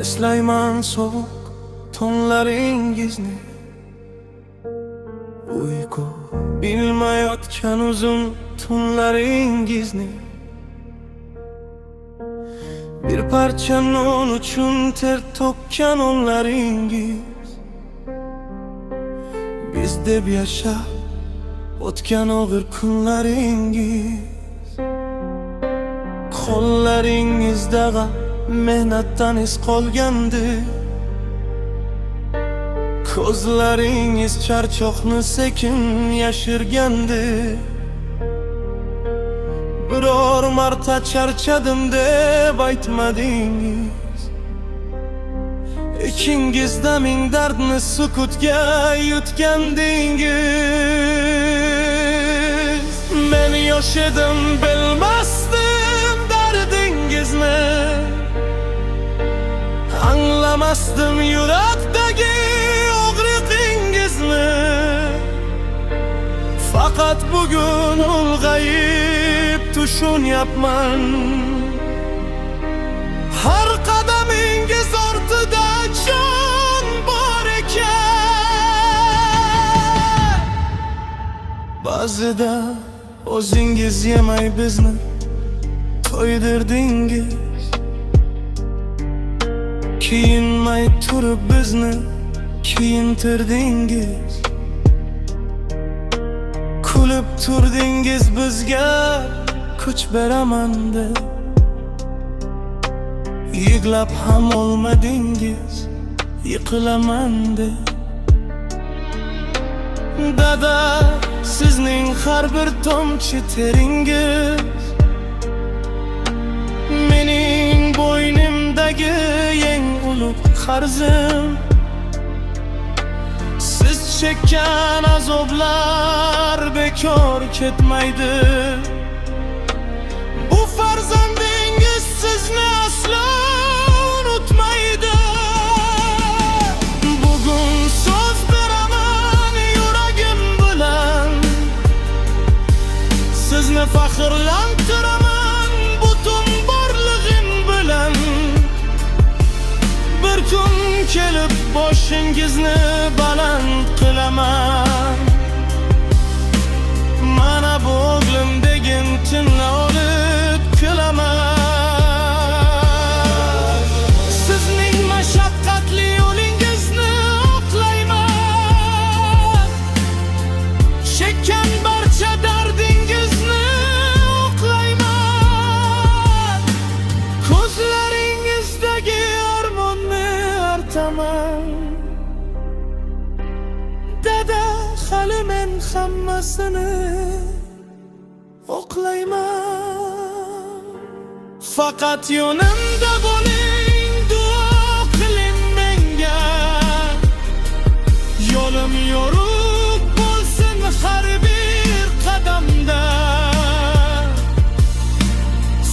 Eslayman sovuq tonlaringizni, uyqu bilmayotgan uzun tunlaringizni. Bir parcha non uchun ter to'kkan onlaringiz, biz deb yashab o'tgan og'ir kunlaringiz. Qo'llaringizda mehnatdan iz qolgandi, ko'zlaringiz charchoqni sekin yashirgandi. Biror marta charchadim deb aytmadingiz, ichingizda ming dardni sukutga yutgandingiz. Men yosh edim, bilmasdim dardingizni, anglamasdim yurakdagi og'riqingizni. Faqat bugun ulg'ayib tushunyapman, har qadamingiz ortida jon bor ekan. Ba'zida o'zingiz yemay bizni to'ydirdingiz, kiyinmay turib bizni kiyintirdingiz. Kulib turdingiz bizga kuch beraman deb, yig'lab ham olmadingiz yiqilaman deb. Dada, sizning har bir tomchi teringiz mening bo'ynimdagi eng ulug' qarzim. Siz chekkan azoblar bekor ketmaydi. Bu farzandingiz sizni aslo unutmaydi. Bugun so'z beraman yuragim bilan, sizni faxrlantiraman butun borlig'im bilan. Bir kun kelib boshingizni baland qilaman. Mana bu o'g'lim degin tinla olib kulaman. Sizning mashaqqatli yo'lingizni oqlayman, chekkan barcha dardingizni oqlayman. Ko'zlaringizdagi armonni artaman. Dada, hali men hammasini oqlayman. Faqat yonimda bo'ling, duo qiling menga. Yo'lim yorug' bo'lsin har bir qadamda.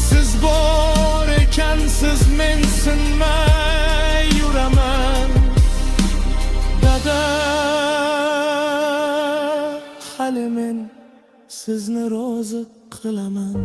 Siz bor ekansiz, men sinmay yuraman. Dada, hali men sizni rozi qilaman.